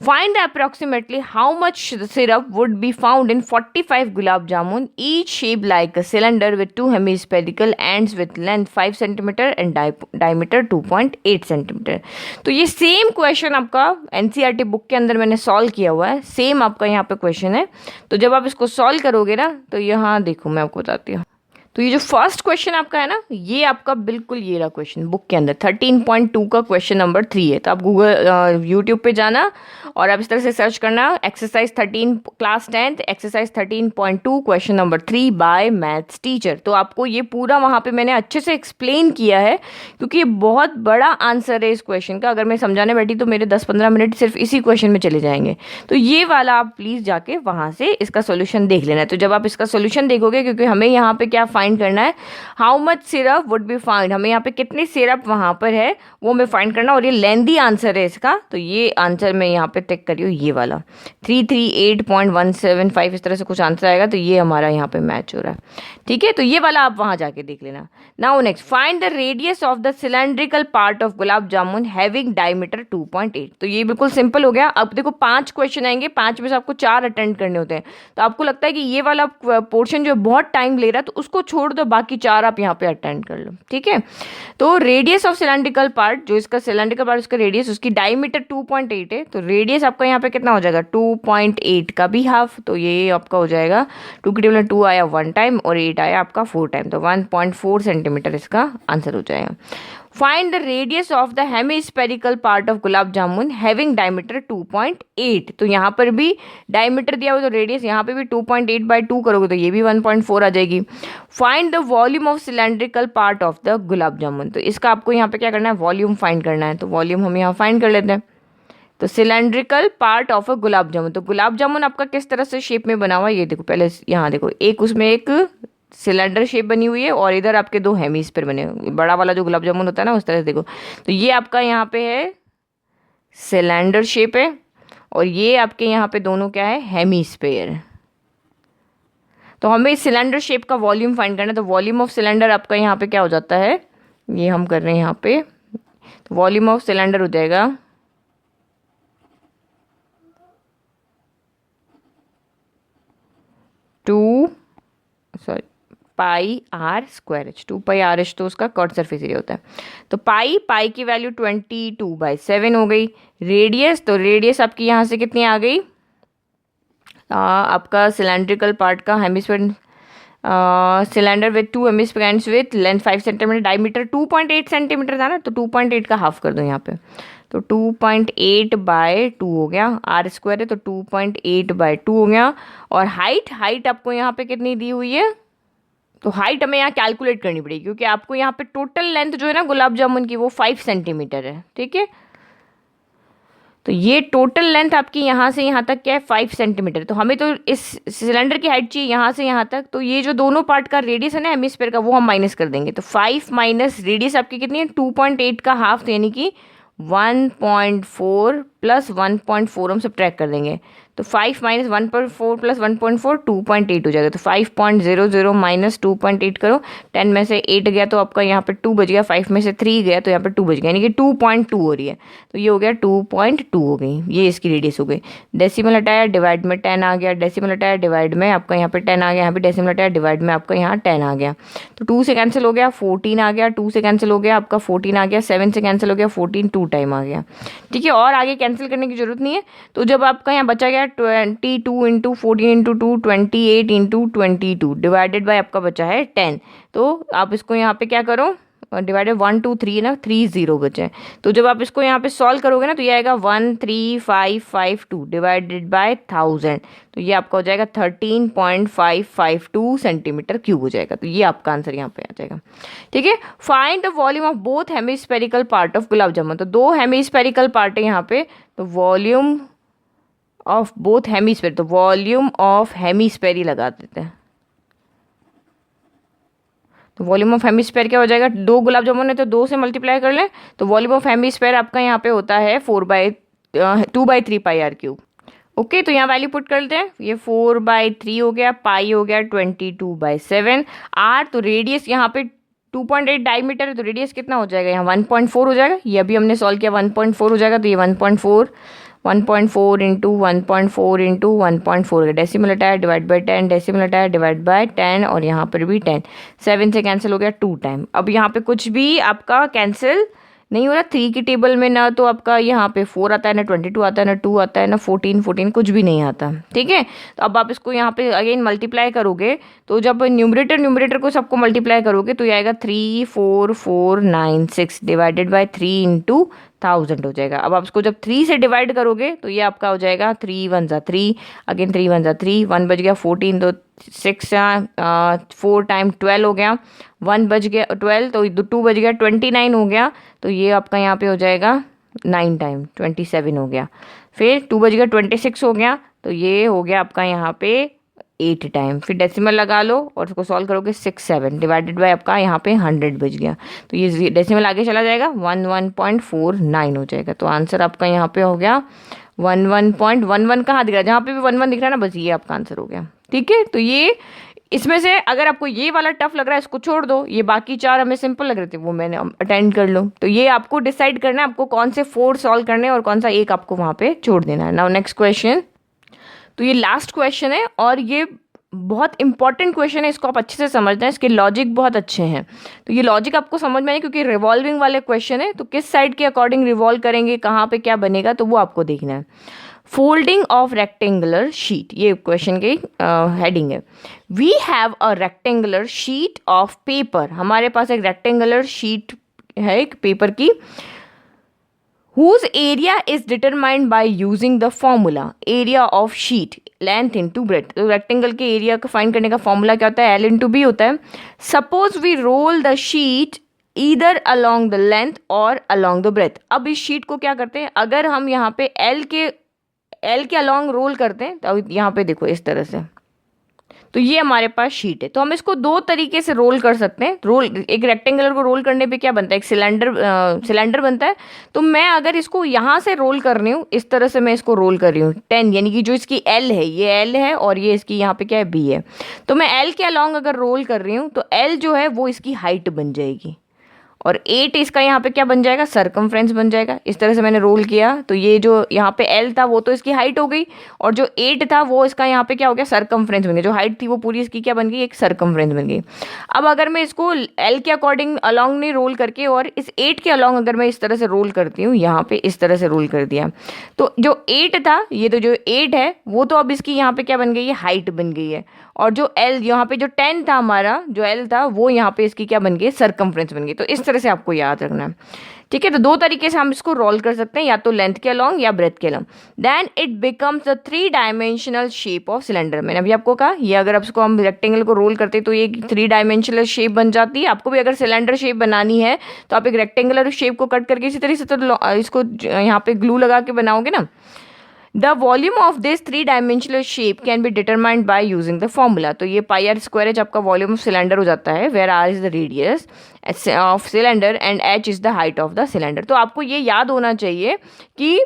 Find approximately how much syrup would be found in 45 gulab jamun, each shaped like a cylinder with 2 hemispherical ends with length 5 cm and diameter 2.8 cm। तो ये सेम क्वेश्चन आपका एनसीईआरटी बुक के अंदर मैंने सॉल्व किया हुआ है, सेम आपका यहाँ पे क्वेश्चन है। तो जब आप इसको सॉल्व करोगे ना, तो यहाँ देखो मैं आपको बताती हूँ। तो ये जो फर्स्ट क्वेश्चन आपका है ना, ये आपका बिल्कुल ये रहा क्वेश्चन बुक के अंदर 13.2 का क्वेश्चन नंबर 3 है। तो आप गूगल यूट्यूब पे जाना और आप इस तरह से सर्च करना exercise 13 class 10th exercise 13.2 question number 3 by maths teacher. तो आपको ये पूरा वहाँ पे मैंने अच्छे से एक्सप्लेन किया है, क्योंकि ये बहुत बड़ा आंसर है इस क्वेश्चन का। अगर मैं समझाने बैठी तो मेरे 10-15 मिनट सिर्फ इसी क्वेश्चन में चले जाएंगे। तो ये वाला आप प्लीज़ जाके वहाँ से इसका सोल्यूशन देख लेना। तो जब आप इसका सोल्यूशन देखोगे, क्योंकि हमें यहाँ पे क्या फाइंड करना है, how much syrup would be find, हमें यहाँ पे कितनी सिरप वहाँ पर है वो हमें फाइंड करना, और ये लेंदी आंसर है इसका। तो ये आंसर मैं यहाँ पे टिक करी हूँ, ये वाला 338.175 इस तरह से कुछ आंसर आएगा। तो ये हमारा यहाँ पे मैच हो रहा है, ठीक है। तो ये वाला आप वहाँ जाके देख लेना। Now next, find the radius of the cylindrical part of gulab jamun having diameter 2.8। तो ये बिल्कुल सिंपल हो गया। अब देखो 5 क्वेश्चन आएंगे, 5 में से आपको 4 अटेंड करने होते हैं। तो आपको लगता है कि ये वाला पोर्शन जो बहुत टाइम ले रहा है, तो उसको छोड़ दो, बाकी 4 आप यहाँ पे अटेंड कर लो, ठीक है। तो रेडियस ऑफ सिलेंड्रिकल पार्ट, जो इसका सिलेंड्रिकल पार्ट उसका रेडियस, उसकी डायमीटर 2.8 है। तो रेडियस आपका यहाँ पे कितना हो जाएगा, 2.8 का भी हाफ। तो ये आपका हो जाएगा 2 की टेबल 2 आया 1 टाइम और 8 आया आपका 4 टाइम। तो 1.4 सेंटीमीटर इसका आंसर हो जाएगा। Find the radius of the hemispherical part of gulab jamun having diameter 2.8। तो यहाँ पर भी डायमीटर दिया हुआ, तो रेडियस यहाँ पे भी 2.8/2 करोगे तो ये भी 1.4 आ जाएगी। Find the volume of cylindrical part of the gulab jamun. तो इसका आपको यहाँ पे क्या करना है, वॉल्यूम फाइंड करना है। तो वॉल्यूम हम यहाँ फाइंड कर लेते हैं। तो cylindrical part of a gulab jamun, तो गुलाब जामुन आपका किस तरह से शेप में बना हुआ है, ये देखो। पहले यहाँ देखो, एक उसमें एक सिलेंडर शेप बनी हुई है और इधर आपके 2 हेमिस्फीयर बने हुए, बड़ा वाला जो गुलाब जामुन होता है ना, उस तरह से देखो। तो ये आपका यहाँ पे है सिलेंडर शेप है, और ये आपके यहाँ पे दोनों क्या है, हेमिस्फीयर। तो हमें सिलेंडर शेप का वॉल्यूम फाइंड करना है। तो वॉल्यूम ऑफ सिलेंडर आपका यहाँ पे क्या हो जाता है, ये हम कर रहे हैं यहाँ पे। तो वॉल्यूम ऑफ सिलेंडर हो जाएगा 2 pi r square H. 2 pi r H तो उसका कॉट सरफेस एरिया होता है। तो पाई की वैल्यू 22/7 हो गई। रेडियस, तो रेडियस आपकी यहाँ से कितनी आ गई, आपका सिलेंड्रिकल पार्ट का hemisphere, cylinder with 2 hemisphere ends with length 5 centimetre, diameter 2.8 centimetre था ना, तो 2.8 का हाफ कर दो यहाँ पे। तो 2.8/2 हो गया, आर स्क्वायर है तो 2.8/2 हो गया। और हाइट आपको यहाँ पे कितनी दी हुई है, तो हाइट हमें यहाँ कैलकुलेट करनी पड़ेगी, क्योंकि आपको यहाँ पे टोटल लेंथ जो है ना गुलाब जामुन की वो 5 सेंटीमीटर है, ठीक है। तो ये टोटल लेंथ आपकी यहाँ से यहाँ तक क्या है, 5 सेंटीमीटर। तो हमें तो इस सिलेंडर की हाइट चाहिए यहाँ से यहाँ तक। तो ये जो दोनों पार्ट का रेडियस है ना हेमिस्फीयर का, वो हम माइनस कर देंगे। तो 5 माइनस रेडियस आपकी कितनी है, 2.8 का हाफ, तो यानी कि 1.4 प्लस 1.4 हम सब्ट्रैक्ट कर देंगे। तो 5 माइनस 1.4 प्लस 1.4 2.8 हो जाएगा। तो 5.00 माइनस 2.8 करो, 10 में से 8 गया तो आपका यहाँ पे 2 बच गया, 5 में से 3 गया तो यहाँ पे 2 बच गया, यानी कि 2.2 हो रही है। तो ये हो गया 2.2 हो गई, ये इसकी रेडियस हो गई। डेसिमल हटाया, डिवाइड में 10 आ गया, डेसिमल हटाया, डिवाइड में आपका यहाँ पे 10 आ गया, यहाँ पे डेसिमल हटाया, डिवाइड में आपका यहाँ 10 आ गया। तो 2 से कैंसिल हो गया, 14 आ गया, 2 से कैंसिल हो गया आपका 14 आ गया, 7 से कैंसिल हो गया 14, 2 टाइम आ गया, ठीक है। और आगे कैंसिल करने की जरूरत नहीं है। तो जब आपका यहाँ बचा गया 22 into 14 into 2 28 into 22 divided by आपका बचा है 10। तो आप इसको यहाँ पे क्या करो, डिवाइडेड 1 2 3 ना, 3 0 बचे। तो जब आप इसको यहाँ पे सॉल्व करोगे ना, तो ये आएगा 13552 डिवाइडेड बाय 1000। तो ये आपका हो जाएगा 13.552 सेंटीमीटर क्यूब हो जाएगा। तो ये आपका आंसर यहाँ पे आ जाएगा, ठीक है। Find the volume of both hemispherical part of gulab jamun. तो 2 हेमिस्फेरिकल पार्ट है यहाँ पे, तो वॉल्यूम ऑफ बोथ हेमिस्फेयर, तो वॉल्यूम ऑफ हेमिस्फेयर ही लगा देते हैं। तो वॉल्यूम ऑफ हेमिस्फेयर क्या हो जाएगा, 2 गुलाब जामुन है तो 2 से मल्टीप्लाई कर लें। तो वॉल्यूम ऑफ हेमिस्फेयर आपका यहाँ पे होता है 2/3 पाई आर क्यूब। ओके, तो यहाँ वैल्यू पुट कर लेते हैं। ये 4/3 हो गया, पाई हो गया 22/7। आर, तो रेडियस यहाँ पे 2.8 डायमीटर है, तो रेडियस कितना हो जाएगा, यहाँ 1.4 हो जाएगा। ये अभी हमने सॉल्व किया 1.4 हो जाएगा, तो ये 1.4 इंटू 1.4 इंटू 1.4 डेसिमल हटाया, डिवाइड बाई 10, डेसिमल हटाया, डिवाइड बाई 10, और यहाँ पर भी 10, 7 से कैंसिल हो गया 2 टाइम। अब यहाँ पे कुछ भी आपका कैंसिल नहीं हो रहा। 3 की टेबल में ना तो आपका यहाँ पे 4 आता है, ना 22 आता है, ना 2 आता है, ना 14 कुछ भी नहीं आता। ठीक है, तो अब आप इसको यहाँ पे अगेन मल्टीप्लाई करोगे, तो जब न्यूमरेटर को सबको मल्टीप्लाई करोगे तो ये आएगा 34496 डिवाइडेड बाय 3 इंटू 1000 हो जाएगा। अब आप इसको जब 3 से डिवाइड करोगे तो ये आपका हो जाएगा 3 1 ज़ा 3, अगेन 3 1 ज़ा 3, 1 बच गया, 14 तो 6 4 टाइम 12 हो गया, 1 बच गया 12, तो 2 बच गया 29 हो गया, तो ये आपका यहाँ पे हो जाएगा 9 टाइम 27 हो गया। फिर 2 बच गया 26 हो गया, तो ये हो गया आपका यहाँ पे 8 टाइम। फिर डेसिमल लगा लो और उसको सॉल्व करोगे 6 7 डिवाइडेड बाय आपका यहाँ पे 100 बच गया, तो ये डेसिमल आगे चला जाएगा 11.49 हो जाएगा। तो आंसर आपका यहाँ पे हो गया 11.11। कहाँ दिख रहा है? जहाँ पे भी 11 दिख रहा है ना, बस ये आपका आंसर हो गया। ठीक है, तो ये इसमें से अगर आपको ये वाला टफ लग रहा है इसको छोड़ दो, ये बाकी 4 हमें सिंपल लग रहे थे वो मैंने अटेंड कर लो। तो ये आपको डिसाइड करना है आपको कौन से 4 सॉल्व करने हैं और कौन सा एक आपको वहाँ पे छोड़ देना है। नाउ नेक्स्ट क्वेश्चन, तो ये लास्ट क्वेश्चन है और ये बहुत इंपॉर्टेंट क्वेश्चन है, इसको आप अच्छे से समझना है, इसके लॉजिक बहुत अच्छे हैं। तो ये लॉजिक आपको समझ में आए क्योंकि रिवॉल्विंग वाले क्वेश्चन है, तो किस साइड के अकॉर्डिंग रिवॉल्व करेंगे, कहाँ पे क्या बनेगा, तो वो आपको देखना है। फोल्डिंग ऑफ रेक्टेंगुलर शीट, ये क्वेश्चन की हेडिंग है। We have a rectangular sheet of paper, हमारे पास एक रेक्टेंगुलर शीट है एक पेपर की, whose area is determined by using the formula area of sheet length into breadth। तो रेक्टेंगल के एरिया को फाइंड करने का फॉर्मूला क्या होता है? L इंटू बी होता है। Suppose we roll the sheet either along the length और अलॉन्ग द ब्रेथ। अब इस शीट को क्या करते हैं, अगर हम यहाँ पे L के अलॉन्ग रोल करते हैं, तो यहाँ पे देखो इस तरह से, तो ये हमारे पास शीट है। तो हम इसको 2 तरीके से रोल कर सकते हैं। एक रेक्टेंगुलर को रोल करने पे क्या बनता है, एक सिलेंडर बनता है। तो मैं अगर इसको यहाँ से रोल कर रही हूँ, इस तरह से मैं इसको रोल कर रही हूँ 10, यानी कि जो इसकी L है, ये L है और ये इसकी यहाँ पे क्या है, B है। तो मैं L के अलॉन्ग अगर रोल कर रही हूँ तो L जो है वो इसकी हाइट बन जाएगी और 8 इसका यहाँ पे क्या बन जाएगा, सरकमफ्रेंस बन जाएगा। इस तरह से मैंने रोल किया तो ये जो यहाँ पे L था वो तो इसकी हाइट हो गई और जो 8 था वो इसका यहाँ पे क्या हो गया, सरकमफ्रेंस बन गया। जो हाइट थी वो पूरी इसकी क्या बन गई, एक सरकमफ्रेंस बन गई। अब अगर मैं इसको L के अकॉर्डिंग अलॉन्ग नहीं रोल करके और इस 8 के अलॉन्ग अगर मैं इस तरह से रोल करती हूँ, यहाँ पे इस तरह से रोल कर दिया, तो जो 8 था, ये तो जो 8 है वो तो अब इसकी यहाँ पे क्या बन गई है, हाइट बन गई है। और जो L यहाँ पे जो 10 था हमारा, जो L था वो यहाँ पे इसकी क्या बन गई, सरकमफ्रेंस बन गई। तो इस तरह से आपको याद रखना है। ठीक है, तो 2 तरीके से हम इसको रोल कर सकते हैं, या तो लेंथ के अलॉन्ग या ब्रेथ के along. Then it becomes the 3 dimensional shape of cylinder. मैंने अभी आपको कहा ये अगर इसको हम रेक्टेंगल को रोल करते तो ये 3 डायमेंशनल शेप बन जाती है। आपको भी अगर सिलेंडर शेप बनानी है तो आप एक रेक्टेंगुलर शेप को कट करके इसी तरह से तो इसको यहाँ पे ग्लू लगा के बनाओगे ना। The volume of this 3-dimensional shape can be determined by using the formula। तो ये पाई आर स्क्वायर एच आपका वॉल्यूम ऑफ सिलेंडर हो जाता है, where r is the radius of cylinder and h is the height of the cylinder. तो आपको ये याद होना चाहिए कि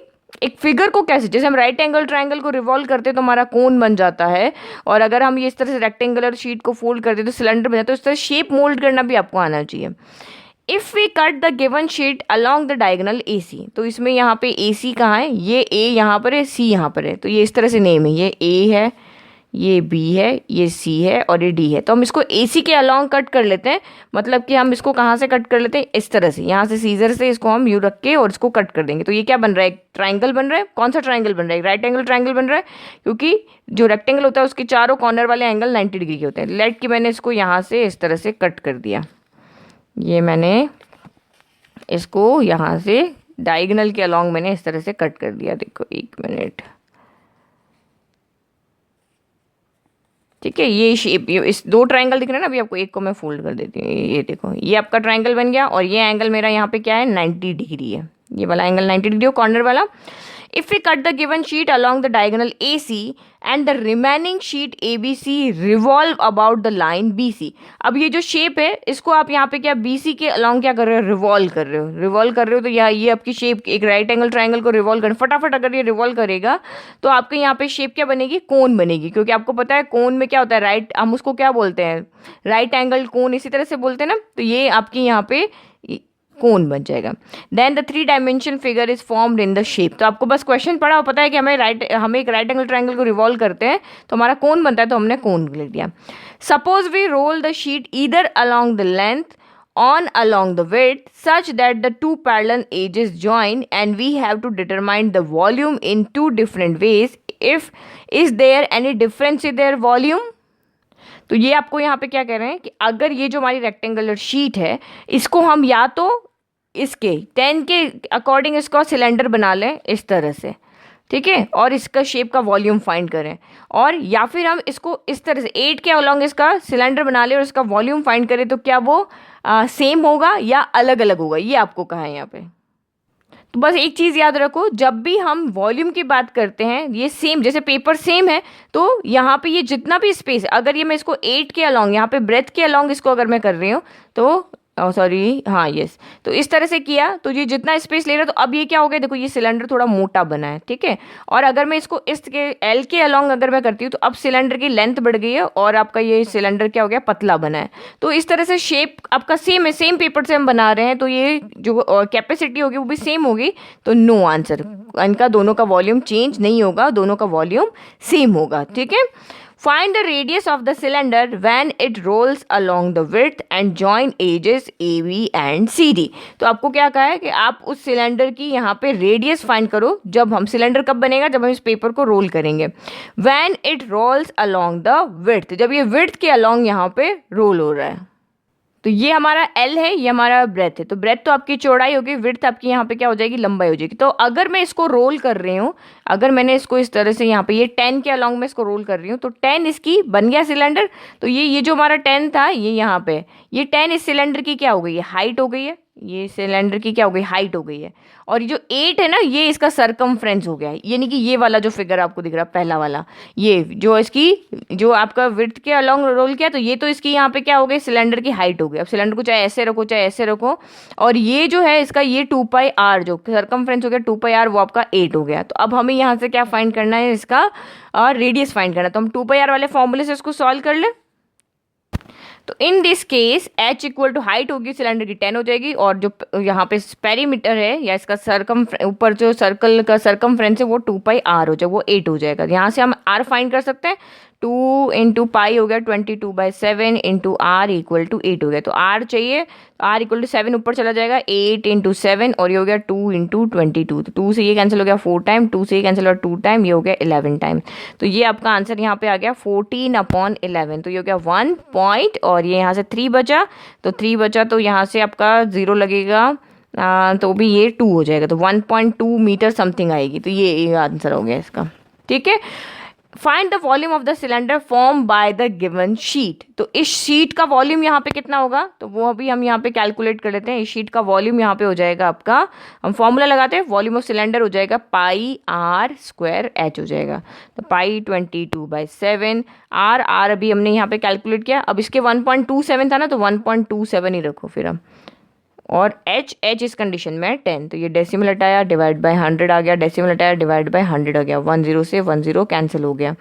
एक फिगर को कैसे, जैसे हम राइट एंगल ट्रायंगल को रिवॉल्व करते हैं तो हमारा कोन बन जाता है, और अगर हम ये इस तरह से रेक्टेंगुलर शीट को फोल्ड करते हैं तो सिलेंडर बन जाता है। तो इस तरह शेप मोल्ड करना भी आपको आना चाहिए। If we cut the given sheet along the diagonal A C, तो इसमें यहाँ पे ए सी कहाँ है, ये ए यहाँ पर है, सी यहाँ पर है, तो ये इस तरह से नेम है, ये ए है, ये बी है, ये सी है और ये डी है। तो हम इसको ए सी के अलॉन्ग कट कर लेते हैं, मतलब कि हम इसको कहाँ से कट कर लेते हैं, इस तरह से, यहाँ से सीजर से इसको हम यू रख के और इसको कट कर देंगे। तो ये क्या बन रहा है, एक ट्राइंगल बन रहा है। कौन सा ट्राइंगल बन रहा है, राइट एंगल ट्राइंगल बन रहा है, क्योंकि जो रेक्टेंगल होता है उसके चारों कॉर्नर वाले एंगल 90 डिग्री के होते हैं। लेट कि मैंने इसको यहाँ से इस तरह से कट कर दिया, ये मैंने इसको यहाँ से डायगोनल के अलॉन्ग मैंने इस तरह से कट कर दिया। देखो 1 मिनट, ठीक है, ये शेप, ये इस 2 ट्रायंगल दिख रहे हैं ना, अभी आपको एक को मैं फोल्ड कर देती हूँ। ये देखो, ये आपका ट्रायंगल बन गया और ये एंगल मेरा यहाँ पे क्या है, 90 डिग्री है, ये वाला एंगल 90 डिग्री हो, कॉर्नर वाला। If we cut the given sheet along the diagonal AC and the remaining sheet ABC revolve about the line BC। अब ये जो शेप है इसको आप यहाँ पे क्या BC के along क्या कर रहे हो, रिवॉल्व कर रहे हो, रिवॉल्व कर रहे हो। तो ये आपकी शेप एक राइट एंगल ट्राइंगल को रिवॉल्व कर, फटाफट अगर ये रिवॉल्व करेगा तो आपके यहाँ पे शेप क्या बनेगी, कोन बनेगी। क्योंकि आपको पता है कोन में क्या होता है, राइट, हम उसको क्या बोलते हैं, राइट एंगल कोन इसी तरह से बोलते हैं ना। तो ये आपकी यहाँ पे कोन बन जाएगा। Then the 3 dimension figure is formed in the shape. तो आपको बस क्वेश्चन पढ़ा और पता है कि हमें एक राइट एंगल ट्रायंगल को रिवॉल्व करते हैं तो हमारा कोन बनता है, तो हमने कोन लिख दिया। Suppose we roll the sheet either along the length on along the width such that the two parallel edges join, and we have to determine the volume in two different ways. If is there any difference in their volume? तो ये आपको यहाँ पे क्या कह रहे हैं कि अगर ये जो हमारी रेक्टेंगुलर शीट है इसको हम या तो इसके 10 के अकॉर्डिंग इसका सिलेंडर बना लें इस तरह से, ठीक है, और इसका शेप का वॉल्यूम फाइंड करें, और या फिर हम इसको इस तरह से 8 के अलोंग इसका सिलेंडर बना लें और इसका वॉल्यूम फाइंड करें, तो क्या वो सेम होगा या अलग अलग होगा, ये आपको कहा है यहाँ पे। तो बस एक चीज़ याद रखो, जब भी हम वॉल्यूम की बात करते हैं ये सेम, जैसे पेपर सेम है तो यहाँ पे ये जितना भी स्पेस, अगर ये मैं इसको 8 के अलोंग यहाँ पे ब्रेथ के अलोंग इसको अगर मैं कर रही हूँ तो सॉरी हाँ यस, तो इस तरह से किया तो ये जितना स्पेस ले रहा है, तो अब ये क्या हो गया, देखो ये सिलेंडर थोड़ा मोटा बना है, ठीक है, और अगर मैं इसको इस के एल के अलोंग अगर मैं करती हूँ तो अब सिलेंडर की लेंथ बढ़ गई है और आपका ये सिलेंडर क्या हो गया, पतला बना है। तो इस तरह से शेप आपका सेम है, सेम पेपर से हम बना रहे हैं, तो ये जो कैपेसिटी होगी वो भी सेम होगी, तो नो आंसर, इनका दोनों का वॉल्यूम चेंज नहीं होगा, दोनों का वॉल्यूम सेम होगा, ठीक है। Find the radius of the cylinder when it rolls along the width and join edges AB and CD. तो आपको क्या कहा है कि आप उस सिलेंडर की यहाँ पे रेडियस फाइंड करो, जब हम सिलेंडर कब बनेगा, जब हम इस पेपर को रोल करेंगे। When it rolls along the width, जब ये width के along यहाँ पे रोल हो रहा है, तो ये हमारा L है, ये हमारा ब्रेथ है, तो ब्रेथ तो आपकी चौड़ाई होगी, विड्थ आपकी यहाँ पे क्या हो जाएगी, लंबाई हो जाएगी। तो अगर मैं इसको रोल कर रही हूँ, अगर मैंने इसको इस तरह से यहाँ पे ये 10 के अलोंग में इसको रोल कर रही हूँ, तो 10 इसकी बन गया सिलेंडर, तो ये जो हमारा 10 था ये यहाँ पे, ये 10 इस सिलेंडर की क्या हो गई है, हाइट हो गई है, ये सिलेंडर की क्या हो गई, हाइट हो गई है, और ये जो 8 है ना ये इसका सरकमफ्रेंस हो गया है, यानी कि ये वाला जो फिगर आपको दिख रहा है पहला वाला, ये जो इसकी जो आपका विड्थ के अलोंग रोल किया, तो ये तो इसकी यहाँ पे क्या हो गई, सिलेंडर की हाइट हो गई। अब सिलेंडर को चाहे ऐसे रखो चाहे ऐसे रखो, और ये जो है इसका ये 2πr जो सरकमफ्रेंस हो गया 2πr वो आपका 8 हो गया। तो अब हमें यहाँ से क्या फाइंड करना है, इसका रेडियस फाइंड करना है, तो हम 2πr वाले फॉर्मूले से इसको सॉल्व कर लें। तो in this case h equal to height होगी सिलेंडर की 10 हो जाएगी, और जो यहाँ पे पेरीमीटर है या इसका ऊपर जो सर्कल का सरकमफ्रेंस है वो 2πr हो जाएगा, वो 8 हो जाएगा। यहाँ से हम r फाइंड कर सकते हैं, 2 इंटू पाई हो गया 22/7 इंटू r इक्वल टू 8 हो गया, तो r चाहिए, r इक्वल टू 7 ऊपर चला जाएगा, 8 इंटू 7 और ये हो गया 2 इंटू 22, तो 2 से ये कैंसिल हो गया 4 टाइम, 2 से ये कैंसिल हो गया 2 टाइम, ये हो गया 11 टाइम, तो ये आपका आंसर यहाँ पे आ गया 14/11, तो ये हो गया 1 पॉइंट, और ये यहाँ से 3 बचा, तो 3 बचा तो यहाँ से आपका 0 लगेगा, तो भी ये 2 हो जाएगा, तो 1.2 मीटर समथिंग आएगी, तो ये आंसर हो गया इसका, ठीक है। Find the volume of the cylinder form by the given sheet, तो इस शीट का वॉल्यूम यहाँ पे कितना होगा, तो वो अभी हम यहाँ पे कैलकुलेट कर लेते हैं। इस शीट का वॉल्यूम यहाँ पे हो जाएगा आपका, हम फॉर्मूला लगाते हैं, वॉल्यूम ऑफ सिलेंडर हो जाएगा πr²h हो जाएगा, तो पाई 22/7, r अभी हमने यहाँ पे कैलकुलेट किया, अब इसके 1.27 था ना, तो 1.27 ही रखो फिर हम, और h इस कंडीशन में 10, तो ये डेसिमल हटाया डिवाइड बाय 100 आ गया, डेसिमल हटाया डिवाइड बाय 100 आ गया, 10 से 10 कैंसिल हो गया,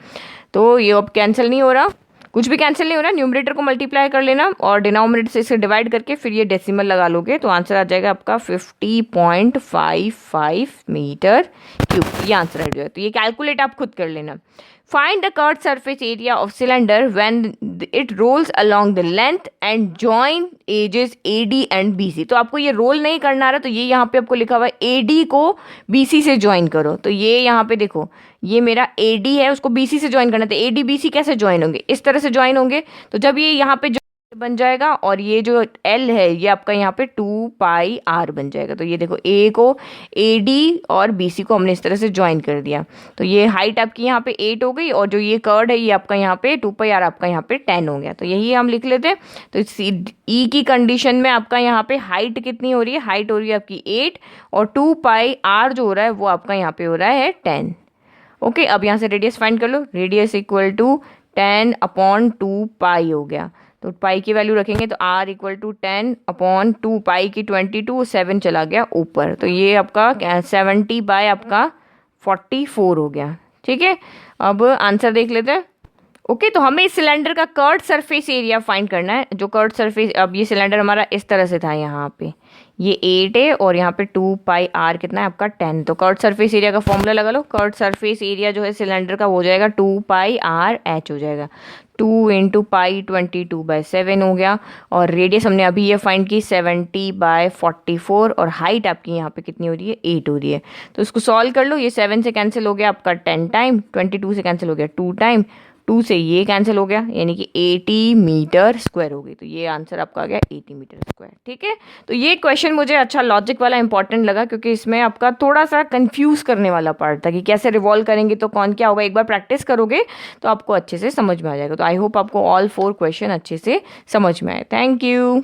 तो ये अब कैंसिल नहीं हो रहा, कुछ भी कैंसिल नहीं हो रहा, न्यूमरेटर को मल्टीप्लाई कर लेना और डिनोमिनेटर से इसे डिवाइड करके फिर ये डेसिमल लगा लोगे, तो आंसर आ जाएगा आपका 50.55 मीटर क्यूब, ये आंसर आ जाएगा। तो ये कैलकुलेट आप खुद कर लेना। Find the curved surface area of cylinder when it rolls along the length and join edges AD and BC, तो आपको ये रोल नहीं करना आ रहा, तो ये यहाँ पे आपको लिखा हुआ है AD को BC से ज्वाइन करो, तो ये यहाँ पे देखो ये मेरा AD है, उसको BC से ज्वाइन करना, तो AD BC कैसे ज्वाइन होंगे, इस तरह से ज्वाइन होंगे, तो जब ये यहाँ पे बन जाएगा और ये जो L है ये आपका यहाँ पे 2πr बन जाएगा, तो ये देखो A को AD और BC को हमने इस तरह से ज्वाइन कर दिया, तो ये हाइट आपकी यहाँ पे 8 हो गई, और जो ये कर्ड है ये आपका यहाँ पे 2πr आपका यहाँ पे 10 हो गया, तो यही हम लिख लेते हैं। तो E की कंडीशन में आपका यहाँ पे हाइट कितनी हो रही है, हाइट हो रही है आपकी 8, और 2πr जो हो रहा है वो आपका यहाँ पे हो रहा है 10। ओके, अब यहाँ से रेडियस फाइंड कर लो, रेडियस इक्वल टू 10/2π हो गया, तो पाई की वैल्यू रखेंगे तो r इक्वल टू 10/2, पाई की 22, 7 चला गया ऊपर, तो ये आपका 70 बाय आपका 44 हो गया, ठीक है। अब आंसर देख लेते हैं। ओके, तो हमें इस सिलेंडर का कर्व्ड सरफेस एरिया फाइंड करना है, जो कर्व्ड सरफेस, अब ये सिलेंडर हमारा इस तरह से था, यहाँ पे ये 8 है और यहाँ पे 2 पाई आर कितना है आपका 10। तो कर्व सरफेस एरिया का फॉर्मूला लगा लो। कर्व सरफेस एरिया जो है सिलेंडर का वो हो जाएगा 2 पाई आर एच हो जाएगा। 2 इंटू पाई 22/7 हो गया। और रेडियस हमने अभी ये फाइंड की 70/44 और हाइट आपकी यहाँ पे कितनी हो रही है 8 हो रही है। तो इसको सॉल्व कर लो। ये 7 से कैंसिल हो गया आपका 10 टाइम, 22 से कैंसिल हो गया 2 टाइम, 2 से ये कैंसिल हो गया यानी कि 80 मीटर स्क्वायर हो गई। तो ये आंसर आपका आ गया 80 मीटर स्क्वायर। ठीक है, तो ये क्वेश्चन मुझे अच्छा लॉजिक वाला इंपॉर्टेंट लगा क्योंकि इसमें आपका थोड़ा सा कंफ्यूज करने वाला पार्ट था कि कैसे रिवॉल्व करेंगे तो कौन क्या होगा। एक बार प्रैक्टिस करोगे तो आपको अच्छे से समझ में आ जाएगा। तो आई होप आपको ऑल 4 क्वेश्चन अच्छे से समझ में आए। Thank you.